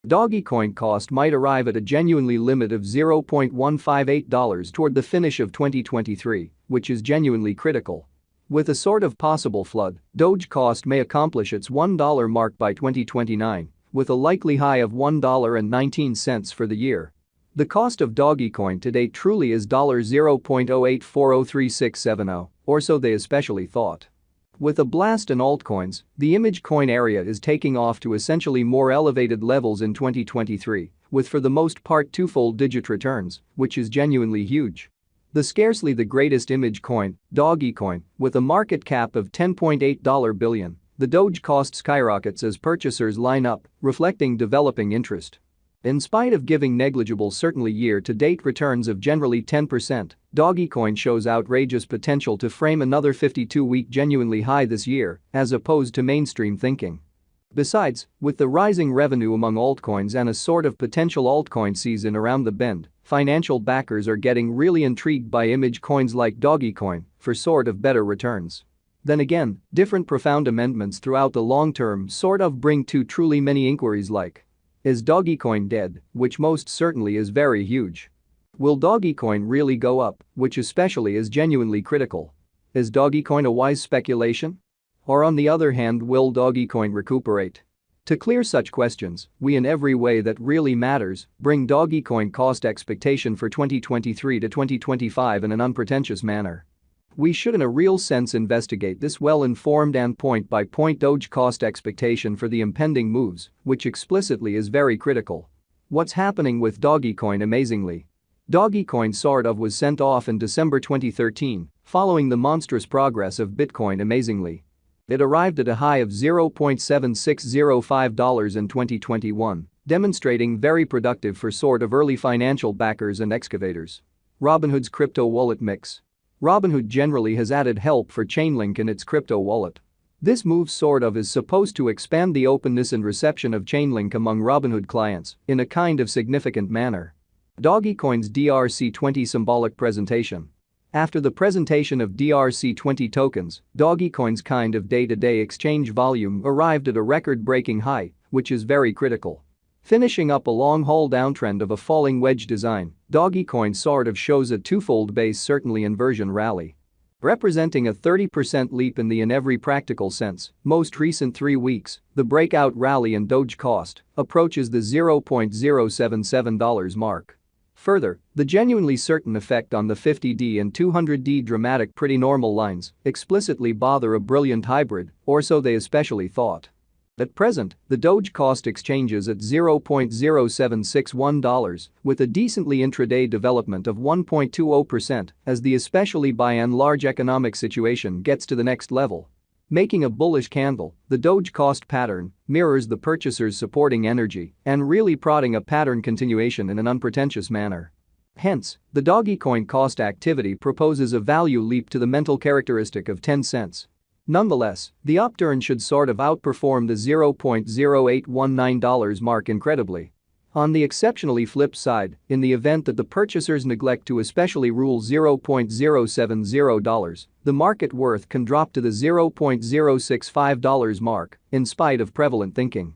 Dogecoin cost might arrive at a genuinely limit of $0.158 toward the finish of 2023, which is genuinely critical. With a sort of possible flood, Doge cost may accomplish its $1 mark by 2029, with a likely high of $1.19 for the year. The cost of Dogecoin to date truly is $0.08403670, or so they especially thought. With a blast in altcoins, the image coin area is taking off to essentially more elevated levels in 2023, with for the most part twofold digit returns, which is genuinely huge. The scarcely the greatest image coin, Dogecoin, with a market cap of $10.8 billion, the Doge cost skyrockets as purchasers line up, reflecting developing interest. In spite of giving negligible certainly year-to-date returns of generally 10%, Dogecoin shows outrageous potential to frame another 52-week genuinely high this year, as opposed to mainstream thinking. Besides, with the rising revenue among altcoins and a sort of potential altcoin season around the bend, financial backers are getting really intrigued by image coins like Dogecoin for sort of better returns. Then again, different profound amendments throughout the long term sort of bring to truly many inquiries like: is Dogecoin dead, which most certainly is very huge? Will Dogecoin really go up, which especially is genuinely critical? Is Dogecoin a wise speculation? Or on the other hand, will Dogecoin recuperate? To clear such questions, we in every way that really matters bring Dogecoin cost expectation for 2023 to 2025 in an unpretentious manner. We should in a real sense investigate this well-informed and point-by-point Doge cost expectation for the impending moves, which explicitly is very critical. What's happening with Dogecoin amazingly? Dogecoin sort of was sent off in December 2013, following the monstrous progress of Bitcoin amazingly. It arrived at a high of $0.7605 in 2021, demonstrating very productive for sort of early financial backers and excavators. Robinhood's crypto wallet mix. Robinhood generally has added help for Chainlink in its crypto wallet. This move sort of is supposed to expand the openness and reception of Chainlink among Robinhood clients in a kind of significant manner. Dogecoin's DRC20 symbolic presentation. After the presentation of DRC20 tokens, Dogecoin's kind of day-to-day exchange volume arrived at a record-breaking high, which is very critical. Finishing up a long-haul downtrend of a falling wedge design, Dogecoin sort of shows a twofold base certainly inversion rally. Representing a 30% leap in every practical sense, most recent 3 weeks, the breakout rally in Doge cost approaches the $0.077 mark. Further, the genuinely certain effect on the 50D and 200D dramatic pretty normal lines explicitly bother a brilliant hybrid, or so they especially thought. At present, the Doge cost exchanges at $0.0761 with a decently intraday development of 1.20% as the especially by and large economic situation gets to the next level. Making a bullish candle, the Doge cost pattern mirrors the purchasers supporting energy and really prodding a pattern continuation in an unpretentious manner. Hence, the Dogecoin cost activity proposes a value leap to the mental characteristic of 10 cents. Nonetheless, the upturn should sort of outperform the $0.0819 mark incredibly. On the exceptionally flip side, in the event that the purchasers neglect to especially rule $0.070, the market worth can drop to the $0.065 mark, in spite of prevalent thinking.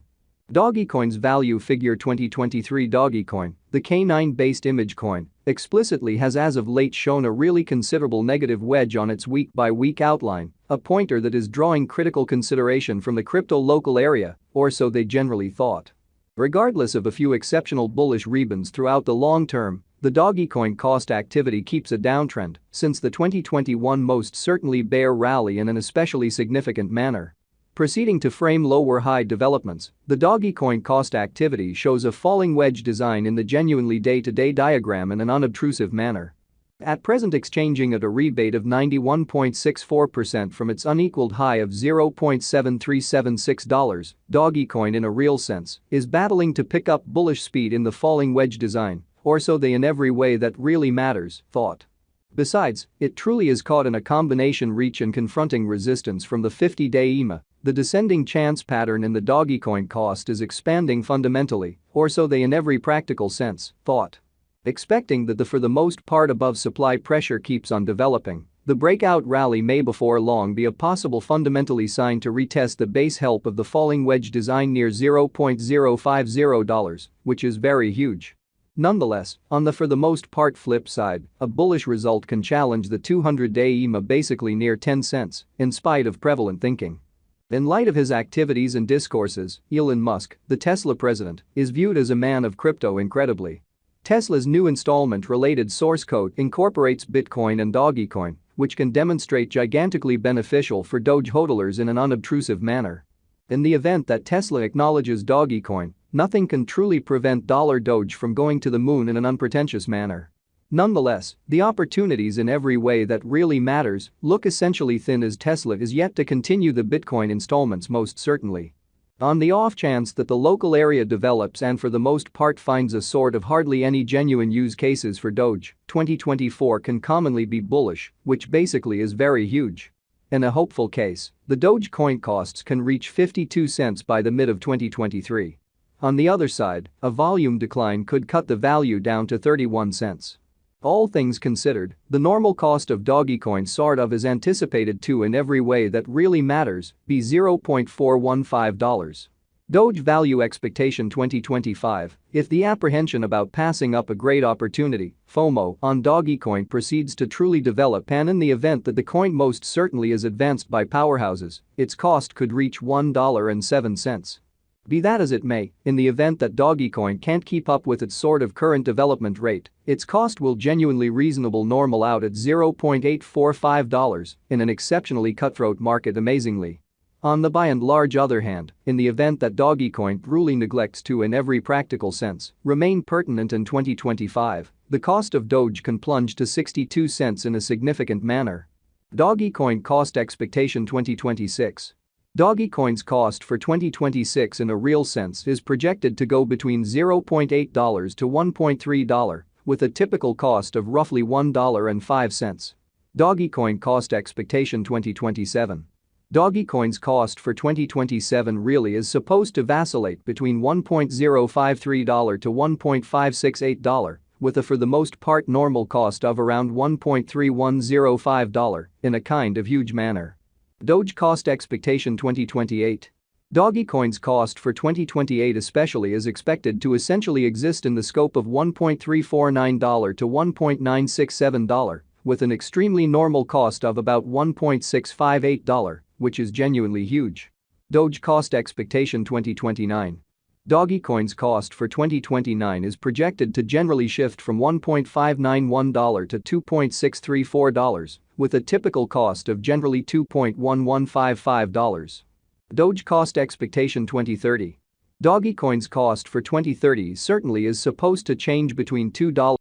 Dogecoin's value figure 2023 Dogecoin, the K9-based image coin, explicitly has as of late shown a really considerable negative wedge on its week-by-week outline, a pointer that is drawing critical consideration from the crypto local area, or so they generally thought. Regardless of a few exceptional bullish rebounds throughout the long term, the Dogecoin cost activity keeps a downtrend since the 2021 most certainly bear rally in an especially significant manner. Proceeding to frame lower high developments, the Dogecoin cost activity shows a falling wedge design in the genuinely day-to-day diagram in an unobtrusive manner. At present exchanging at a rebate of 91.64% from its unequaled high of $0.7376, Dogecoin in a real sense is battling to pick up bullish speed in the falling wedge design, or so they in every way that really matters, thought. Besides, it truly is caught in a combination reach and confronting resistance from the 50-day EMA. The descending chance pattern in the Dogecoin cost is expanding fundamentally, or so they in every practical sense thought. Expecting that the for the most part above supply pressure keeps on developing, The breakout rally may before long be a possible fundamentally sign to retest the base help of the falling wedge design near $0.050, which is very huge. Nonetheless, on the for the most part flip side, a bullish result can challenge the 200-day EMA basically near 10 cents, in spite of prevalent thinking. In light of his activities and discourses, Elon Musk, the Tesla president, is viewed as a man of crypto incredibly. Tesla's new installment-related source code incorporates Bitcoin and Dogecoin, which can demonstrate gigantically beneficial for Doge hodlers in an unobtrusive manner. In the event that Tesla acknowledges Dogecoin, nothing can truly prevent Doge from going to the moon in an unpretentious manner. Nonetheless, the opportunities in every way that really matters look essentially thin as Tesla is yet to continue the Bitcoin installments most certainly. On the off chance that the local area develops and for the most part finds a sort of hardly any genuine use cases for Doge, 2024 can commonly be bullish, which basically is very huge. In a hopeful case, the Dogecoin costs can reach 52 cents by the mid of 2023. On the other side, a volume decline could cut the value down to 31 cents. All things considered, the normal cost of Dogecoin sort of is anticipated to in every way that really matters be $0.415. Doge value expectation 2025, if the apprehension about passing up a great opportunity, FOMO, on Dogecoin proceeds to truly develop and in the event that the coin most certainly is advanced by powerhouses, its cost could reach $1.07. Be that as it may, in the event that Dogecoin can't keep up with its sort of current development rate, its cost will genuinely reasonable normal out at $0.845 in an exceptionally cutthroat market amazingly. On the by and large other hand, in the event that Dogecoin truly neglects to in every practical sense remain pertinent in 2025, the cost of Doge can plunge to 62 cents in a significant manner. Dogecoin cost expectation 2026. Dogecoin's cost for 2026 in a real sense is projected to go between $0.8 to $1.3, with a typical cost of roughly $1.05. Dogecoin cost expectation 2027. Dogecoin's cost for 2027 really is supposed to vacillate between $1.053 to $1.568, with a for the most part normal cost of around $1.3105 in a kind of huge manner. Doge cost expectation 2028. Dogecoin's cost for 2028 especially is expected to essentially exist in the scope of $1.349 to $1.967, with an extremely normal cost of about $1.658, which is genuinely huge. Doge cost expectation 2029. Dogecoin's cost for 2029 is projected to generally shift from $1.591 to $2.634, with a typical cost of generally $2.1155. Doge cost expectation 2030. Dogecoin's cost for 2030 certainly is supposed to change between $2